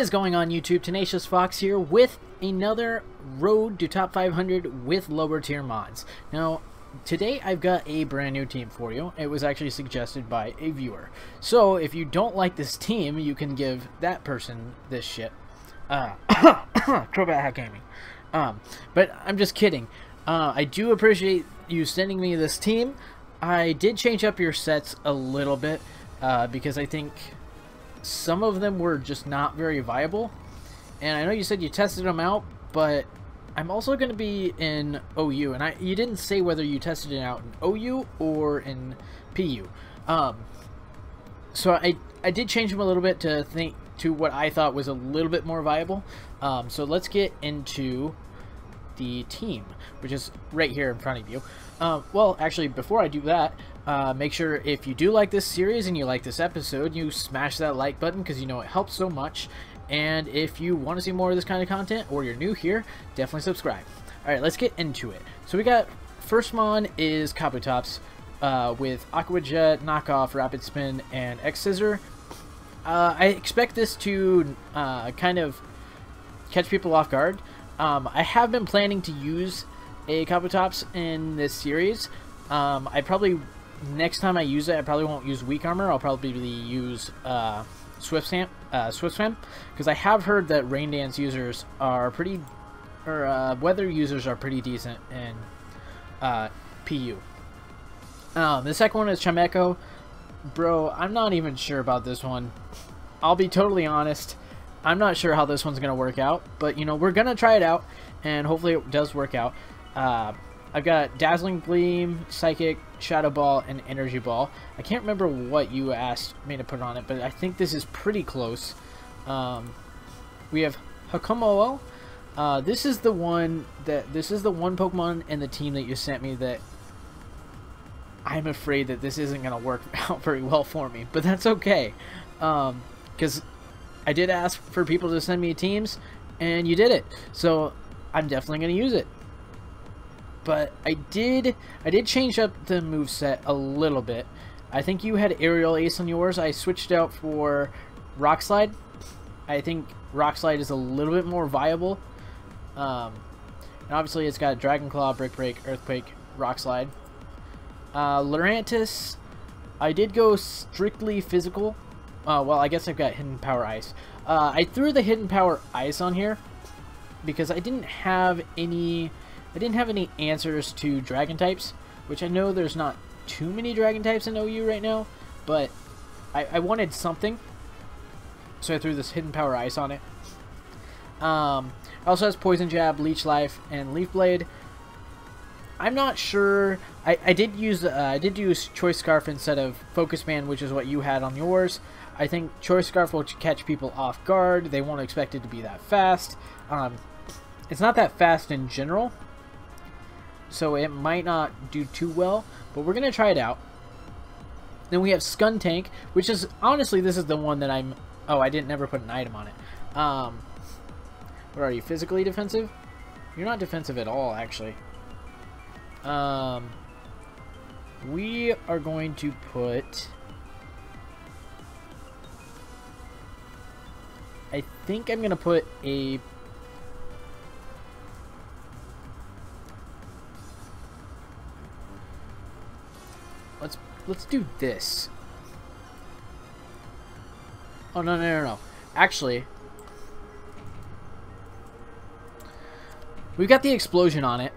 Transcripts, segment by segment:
is going on YouTube? Tenacious Fox here with another Road to Top 500 with lower tier mods. Now, today I've got a brand new team for you. It was actually suggested by a viewer. So, if you don't like this team, you can give that person this shit. Crobat Hack Gaming. But I'm just kidding. I do appreciate you sending me this team. I did change up your sets a little bit because I think some of them were just not very viable, and I know you said you tested them out, but I'm also going to be in OU, and you didn't say whether you tested it out in OU or in PU. So I did change them a little bit to what I thought was a little bit more viable. So let's get into the team, which is right here in front of you. Well, actually, before I do that, make sure if you do like this series and you like this episode, you smash that like button because you know it helps so much. And if you want to see more of this kind of content, or you're new here, definitely subscribe. Alright, let's get into it. So we got, first mon is Kabutops with Aqua Jet, Knockoff, Rapid Spin, and X-Scissor. I expect this to kind of catch people off guard. I have been planning to use a Kabutops in this series. I probably, next time I use it, I probably won't use Weak Armor. I'll probably use Swift Swim, because I have heard that Rain Dance users are pretty, or Weather users are pretty decent in PU. The second one is Chimecho. Bro, I'm not even sure about this one. I'll be totally honest. I'm not sure how this one's going to work out, but, you know, we're going to try it out, and hopefully it does work out. I've got Dazzling Gleam, Psychic, Shadow Ball, and Energy Ball. I can't remember what you asked me to put on it, but I think this is pretty close. We have Hakumo. This is the one Pokemon in the team that you sent me that I'm afraid that this isn't going to work out very well for me, but that's okay. Because I did ask for people to send me teams, and you did it. So I'm definitely going to use it. But I did change up the moveset a little bit. I think you had Aerial Ace on yours. I switched out for Rock Slide. I think Rock Slide is a little bit more viable. And obviously it's got Dragon Claw, Brick Break, Earthquake, Rock Slide. Lurantis, I did go strictly physical. Well, I guess I've got Hidden Power Ice. I threw the Hidden Power Ice on here because I didn't have any answers to Dragon types, which I know there's not too many Dragon types in OU right now, but I wanted something, so I threw this Hidden Power Ice on it. Also has Poison Jab, Leech Life, and Leaf Blade. I'm not sure. I did use Choice Scarf instead of Focus Band, which is what you had on yours. I think Choice Scarf will catch people off guard. They won't expect it to be that fast. It's not that fast in general, so it might not do too well, but we're going to try it out. Then we have Skuntank, which is, honestly, this is the one that I'm... Oh, I didn't never put an item on it. What are you, physically defensive? You're not defensive at all, actually. We are going to put... I think I'm going to put a... Let's do this. Oh, no. Actually, we've got the explosion on it.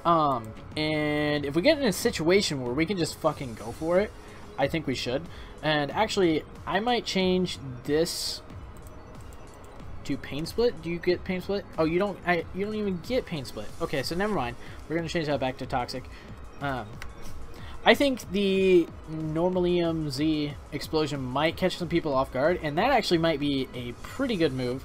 And if we get in a situation where we can just fucking go for it, I think we should. And actually, I might change this to Pain Split. Do you get Pain Split? Oh, you don't. You don't even get Pain Split. Okay, so never mind. We're gonna change that back to Toxic. I think the Normalium Z explosion might catch some people off guard, and that actually might be a pretty good move.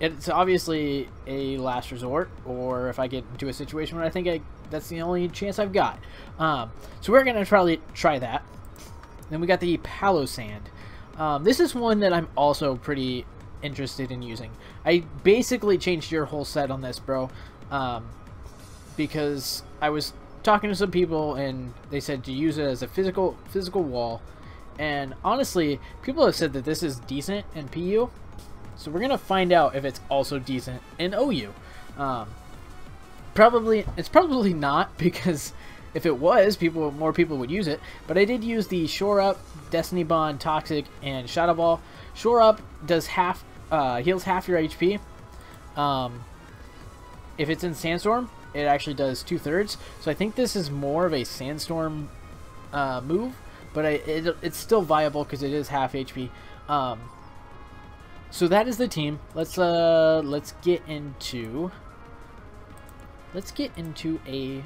It's obviously a last resort, or if I get into a situation where I think that's the only chance I've got. So we're going to probably try that. Then we got the Palossand. This is one that I'm also pretty interested in using. I basically changed your whole set on this, bro, because I was talking to some people and they said to use it as a physical wall, and honestly people have said that this is decent in PU. So we're gonna find out if it's also decent in OU. It's probably not, because if it was, more people would use it. But I did use the Shore Up, Destiny Bond, Toxic, and Shadow Ball. Shore Up does heals half your HP. If it's in Sandstorm, it actually does 2/3. So I think this is more of a Sandstorm move, but it's still viable because it is half HP. So that is the team. Let's get into a battle.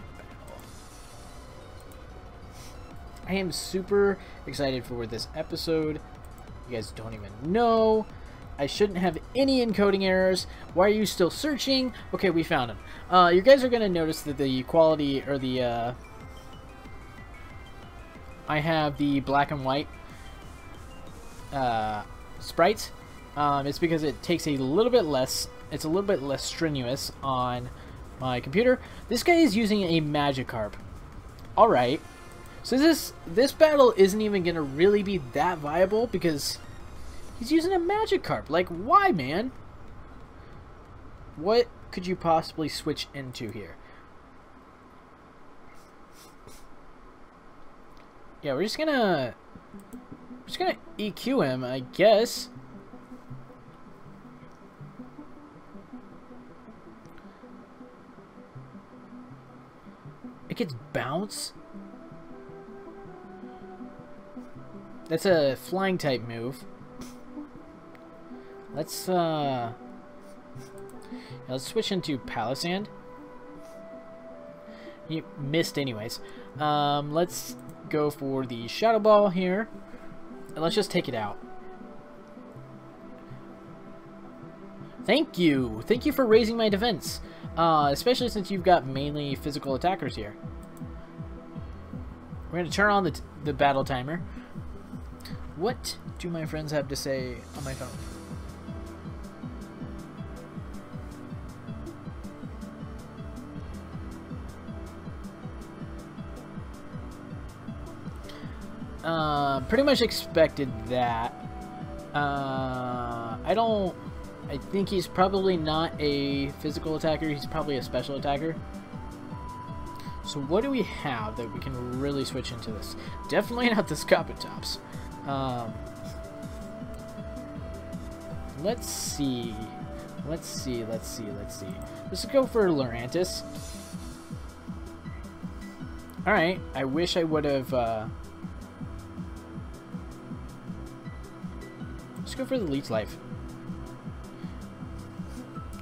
I am super excited for this episode. You guys don't even know. I shouldn't have any encoding errors. Why are you still searching? Okay, we found him. You guys are gonna notice that the quality, or the I have the black and white sprites. It's because it takes a little bit less. It's a little bit less strenuous on my computer. This guy is using a Magikarp. All right. So this battle isn't even gonna really be that viable because he's using a Magikarp. Like, why, man? What could you possibly switch into here? Yeah, we're just gonna EQ him, I guess. It gets bounce. That's a flying type move. Let's switch into Palisand. You missed anyways. Let's go for the Shadow Ball here, and let's just take it out. Thank you for raising my defense, especially since you've got mainly physical attackers here. We're gonna turn on the battle timer. What do my friends have to say on my phone? Pretty much expected that. I think he's probably not a physical attacker. He's probably a special attacker. So what do we have that we can really switch into this? Definitely not the Scopotops. Let's see. Let's go for Lurantis. Alright, I wish I would have, let's go for the Leech Life.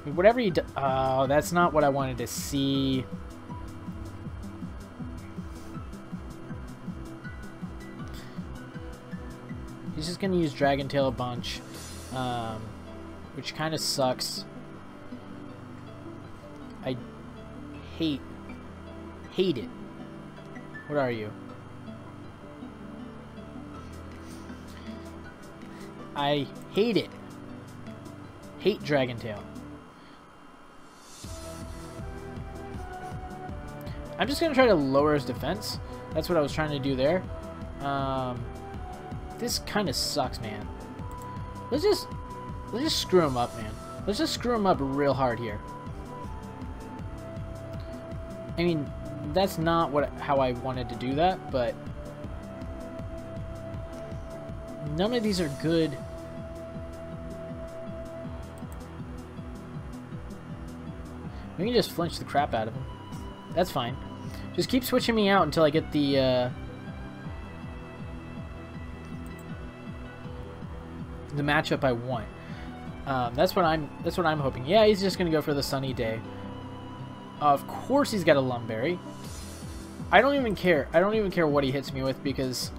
Whatever he does. Oh, that's not what I wanted to see. He's just gonna use Dragon Tail a bunch, which kind of sucks. I hate it. What are you? I hate it. Hate Dragon Tail. I'm just gonna try to lower his defense. That's what I was trying to do there. This kind of sucks, man. Let's just screw him up, man. Let's just screw him up real hard here. I mean, that's not how I wanted to do that, but none of these are good. We can just flinch the crap out of him. That's fine. Just keep switching me out until I get the matchup I want. That's what I'm hoping. Yeah, he's just gonna go for the Sunny Day. Of course he's got a Lumberry. I don't even care. I don't even care what he hits me with because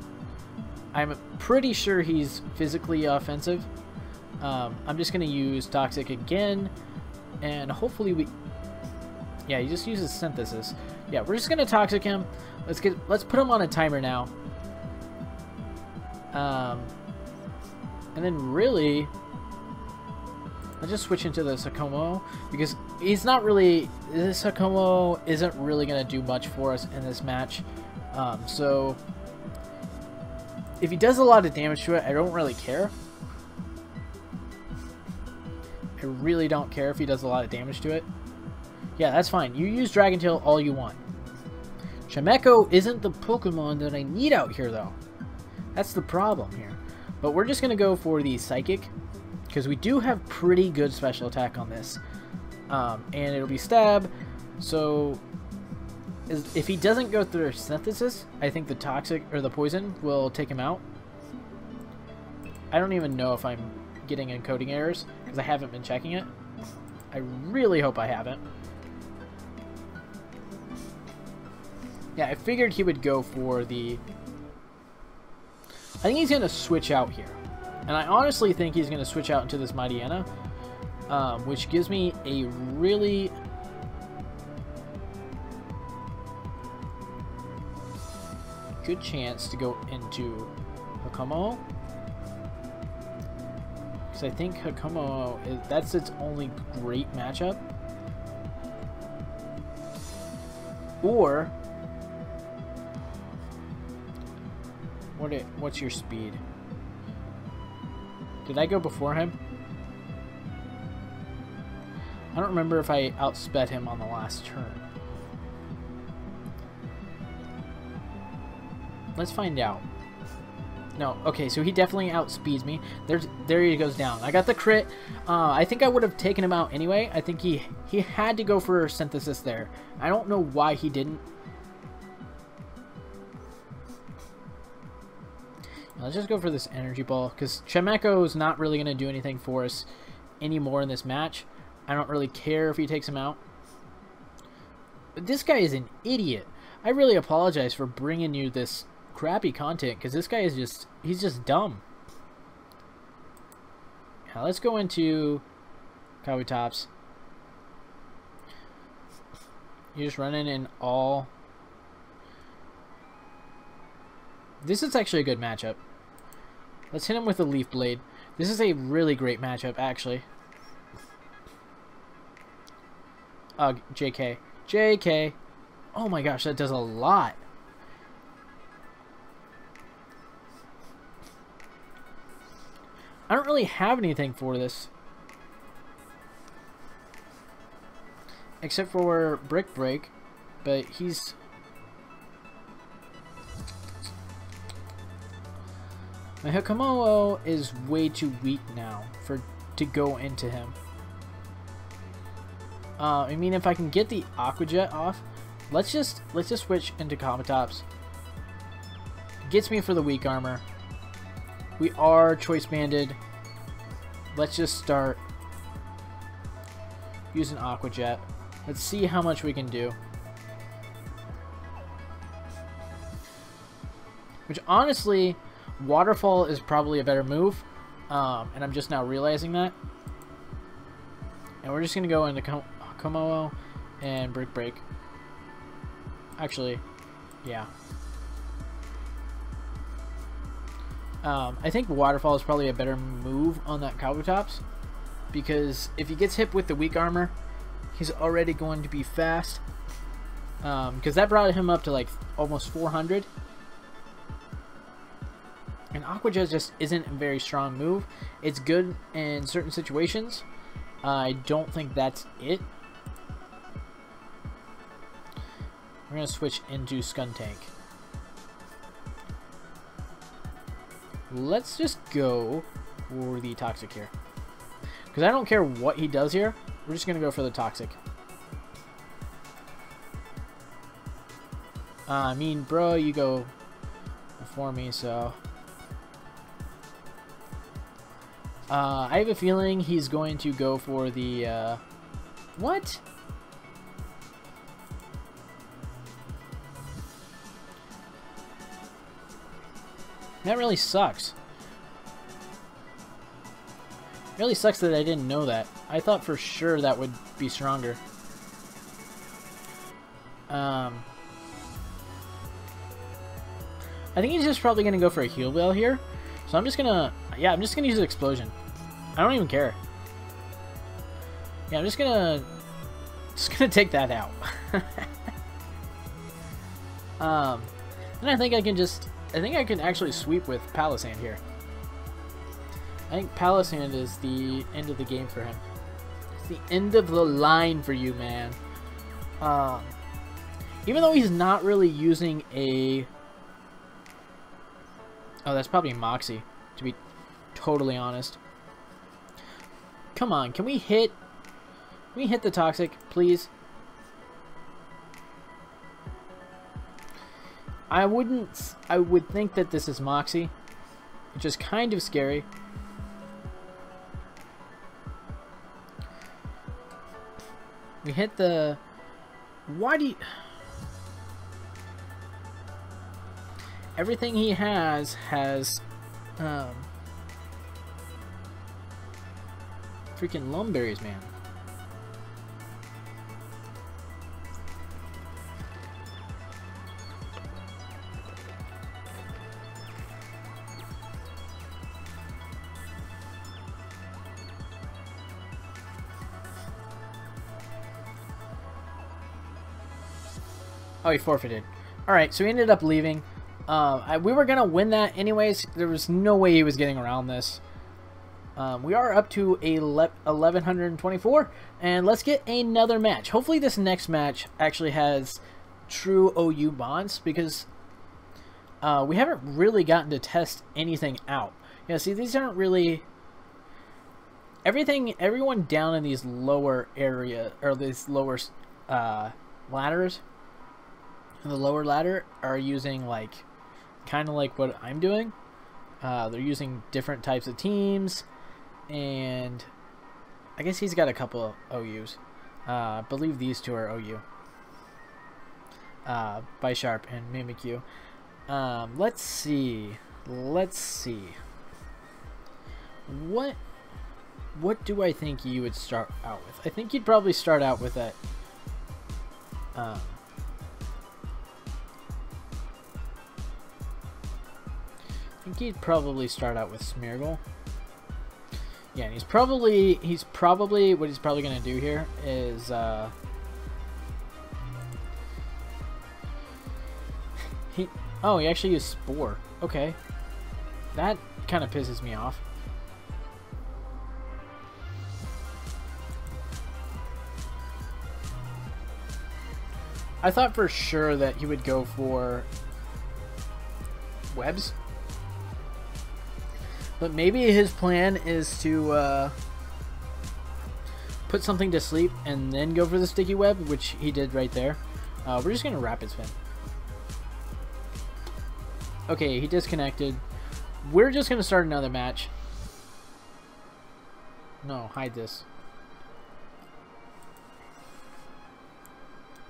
I'm pretty sure he's physically offensive. I'm just gonna use Toxic again, and hopefully we. Yeah, he just uses Synthesis. Yeah, we're just gonna Toxic him. Let's put him on a timer now. And then really, let's just switch into the Sakomo because he's not really. This Sakomo isn't really gonna do much for us in this match. So if he does a lot of damage to it, I don't really care. really don't care if he does a lot of damage to it. Yeah, that's fine. You use Dragon Tail all you want. Chimecho isn't the Pokemon that I need out here, though. That's the problem here. But we're just going to go for the Psychic, because we do have pretty good special attack on this. And it'll be Stab, so if he doesn't go through Synthesis, I think the Toxic or the Poison will take him out. I don't even know if I'm getting encoding errors, because I haven't been checking it. I really hope I haven't. Yeah, I figured he would go for the... I think he's going to switch out here. And I honestly think he's going to switch out into this Mightyena, which gives me a really... good chance to go into Hakumo. Because I think Hakumo, that's its only great matchup. Or... what's your speed? Did I go before him? I don't remember if I outsped him on the last turn. Let's find out. No, okay, so he definitely outspeeds me. There he goes down. I got the crit. I think I would have taken him out anyway. I think he had to go for Synthesis there. I don't know why he didn't. Let's just go for this Energy Ball, because Chimecho is not really going to do anything for us anymore in this match. I don't really care if he takes him out. But this guy is an idiot. I really apologize for bringing you this crappy content, because this guy is he's just dumb. Now let's go into Kabutops. You're just running in all... This is actually a good matchup. Let's hit him with a Leaf Blade. This is a really great matchup, actually. JK. JK. Oh my gosh, that does a lot. I don't really have anything for this. Except for Brick Break. But he's... My Hakumo is way too weak now to go into him. I mean, if I can get the Aqua Jet off, let's just switch into Kabutops. Gets me for the weak armor. We are choice banded. Let's just start using Aqua Jet. Let's see how much we can do. Which honestly, Waterfall is probably a better move, and I'm just now realizing that. And we're just going to go into Komodo and Brick Break. Actually, yeah. I think Waterfall is probably a better move on that Kabutops, because if he gets hit with the weak armor, he's already going to be fast. Because that brought him up to like almost 400. And Aqua Jet just isn't a very strong move. It's good in certain situations. I don't think that's it. We're going to switch into Skuntank. Let's just go for the Toxic here. Because I don't care what he does here. We're just going to go for the Toxic. I mean, bro, you go before me, so... I have a feeling he's going to go for the, what? That really sucks. It really sucks that I didn't know that. I thought for sure that would be stronger. I think he's just probably going to go for a Heal Bell here. So I'm just going to... Yeah, I'm just going to use an Explosion. I don't even care. Yeah, I'm just going to take that out. And I think I can just... I think I can actually sweep with Palossand here. I think Palossand is the end of the game for him. the end of the line for you, man. Even though he's not really using a... Oh, that's probably Moxie, to be totally honest. Come on, can we hit the Toxic, please? I would think that this is Moxie, which is kind of scary. We hit the... Why do you... Everything he has freaking Lumberries, man. Oh, he forfeited. Alright, so he ended up leaving. We were going to win that anyways. There was no way he was getting around this. We are up to 1124. And let's get another match. Hopefully this next match actually has true OU bonds. Because we haven't really gotten to test anything out. Yeah, see, these aren't really... Everyone down in these lower area, or these lower ladders... The lower ladder are using like kind of like what I'm doing. They're using different types of teams, and I guess he's got a couple of OUs. I believe these two are OU. Bisharp and Mimikyu. Let's see. What do I think you would start out with? I think you'd probably start out with that. I think he'd probably start out with Smeargle. Yeah, and he's probably what he's probably gonna do here is he actually used Spore. Okay. That kind of pisses me off. I thought for sure that he would go for webs. But maybe his plan is to put something to sleep and then go for the sticky web, which he did right there. We're just going to Rapid Spin. Okay, he disconnected. We're just going to start another match. No, hide this.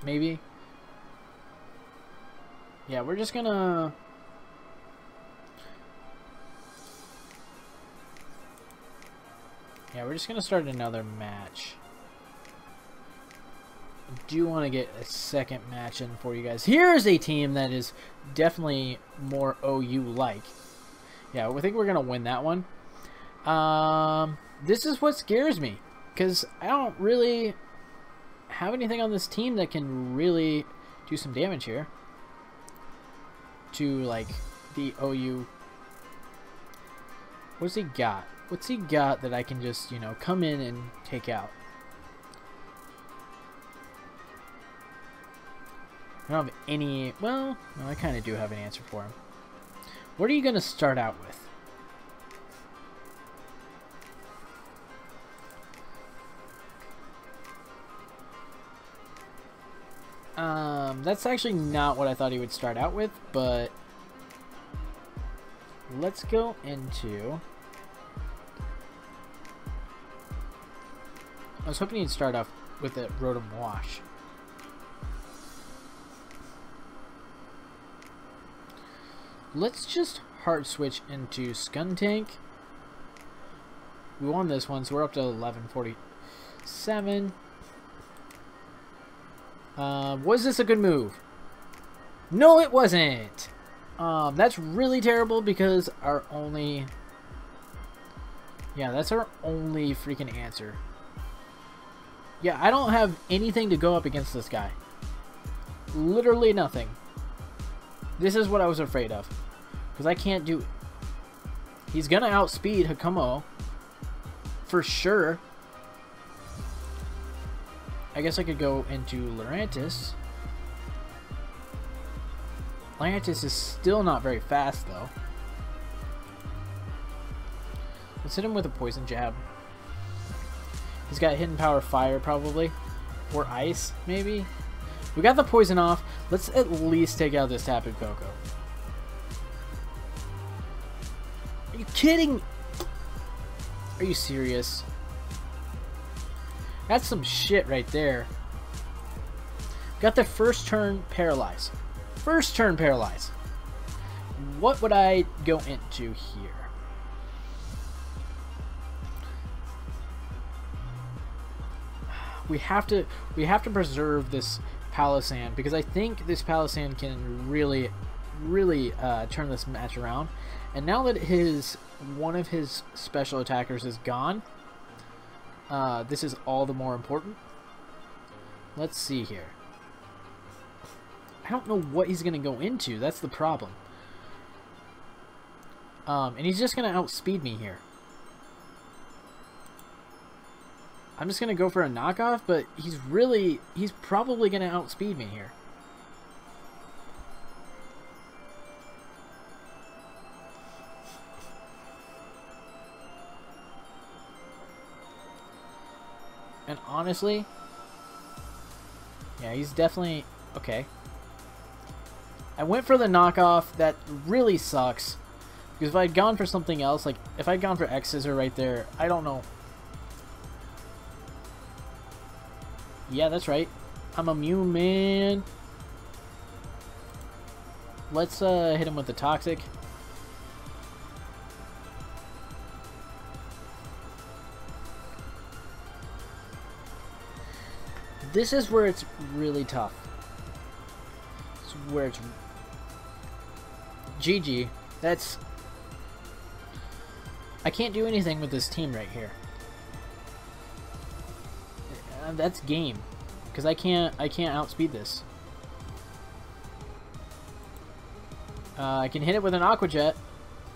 Maybe. Yeah, we're just going to... Yeah, we're just going to start another match. I do want to get a second match in for you guys. Here's a team that is definitely more OU-like. Yeah, I think we're going to win that one. This is what scares me, because I don't really have anything on this team that can really do some damage here to, like, the OU. What's he got? What's he got that I can just, you know, come in and take out? I don't have any... Well, no, I kind of do have an answer for him. What are you going to start out with? That's actually not what I thought he would start out with, but... Let's go into... I was hoping he'd start off with a Rotom Wash. Let's just hard switch into Skuntank. We won this one, so we're up to 1147. Was this a good move? No, it wasn't. That's really terrible because our only... Yeah, that's our only freaking answer. Yeah, I don't have anything to go up against this guy. Literally nothing. This is what I was afraid of. Because I can't do... He's going to outspeed Hakumo. For sure. I guess I could go into Lurantis. Lurantis is still not very fast, though. Let's hit him with a poison jab. He's got hidden power fire, probably. Or ice, maybe? We got the poison off. Let's at least take out this Tapu Koko. Are you kidding? Are you serious? That's some shit right there. Got the first turn paralyzed. First turn paralyzed. What would I go into here? We have to preserve this Palossand, because I think this Palossand can really turn this match around. And now that one of his special attackers is gone, this is all the more important. Let's see here. I don't know what he's gonna go into. That's the problem. And he's just gonna outspeed me here. I'm just gonna go for a knockoff, but he's probably gonna outspeed me here. And honestly, yeah, he's definitely okay. I went for the knockoff. That really sucks, because if I'd gone for something else, like if I'd gone for X-Scissor right there, I don't know. Yeah, that's right. I'm immune, man. Let's hit him with the Toxic. This is where it's really tough. This is where it's GG. I can't do anything with this team right here. That's game, because I can't outspeed this. I can hit it with an Aqua Jet,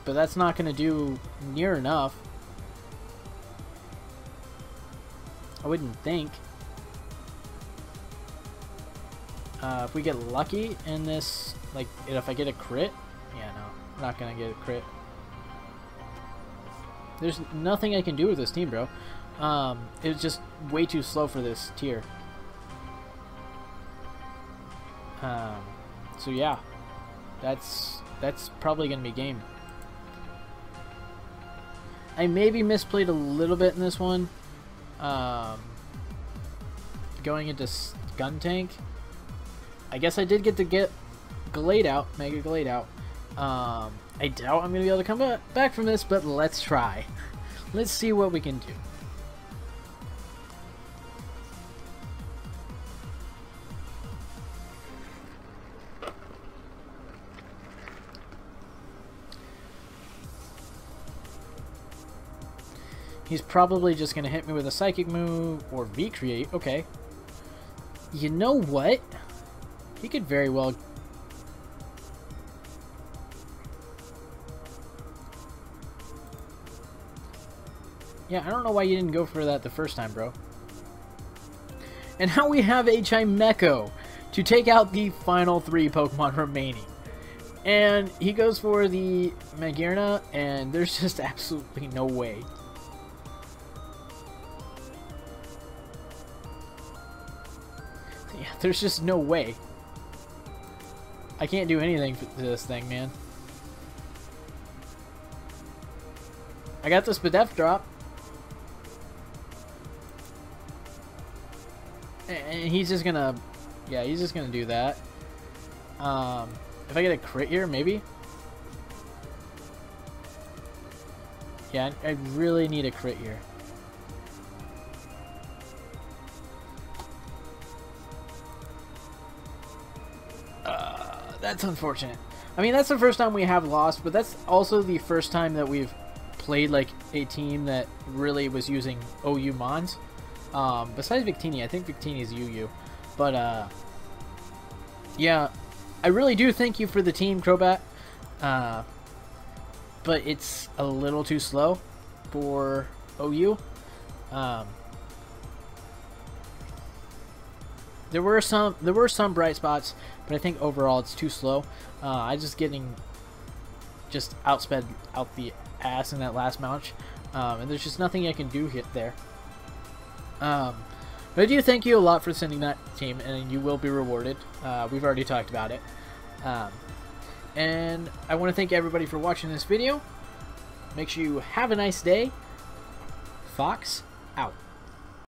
but that's not going to do near enough. I wouldn't think. If we get lucky in this, like if I get a crit, yeah, no, I'm not gonna get a crit. There's nothing I can do with this team, bro. It's just way too slow for this tier. So yeah, that's probably gonna be game. I maybe misplayed a little bit in this one. Going into Skuntank. I guess I did get to get Glade out, Mega Glade out. I doubt I'm gonna be able to come back from this, but let's try. Let's see what we can do. He's probably just going to hit me with a Psychic move or V-Create. Okay. You know what? He could very well... Yeah, I don't know why you didn't go for that the first time, bro. And now we have a Chimecho to take out the final 3 Pokemon remaining. And he goes for the Magearna, and there's just absolutely no way. Yeah, there's just no way. I can't do anything to this thing, man. I got the Spadef drop. And he's just gonna... Yeah, he's just gonna do that. If I get a crit here, maybe? Yeah, I really need a crit here. That's unfortunate. I mean, that's the first time we have lost, but that's also the first time that we've played like a team that really was using OU Mons. Besides Victini, I think Victini's UU. But, yeah, I really do thank you for the team, Crobat. But it's a little too slow for OU. there were some bright spots, but I think overall it's too slow. I just outsped out the ass in that last match, and there's just nothing I can do there. But I do thank you a lot for sending that team, and you will be rewarded. We've already talked about it. And I want to thank everybody for watching this video. Make sure you have a nice day. Fox out.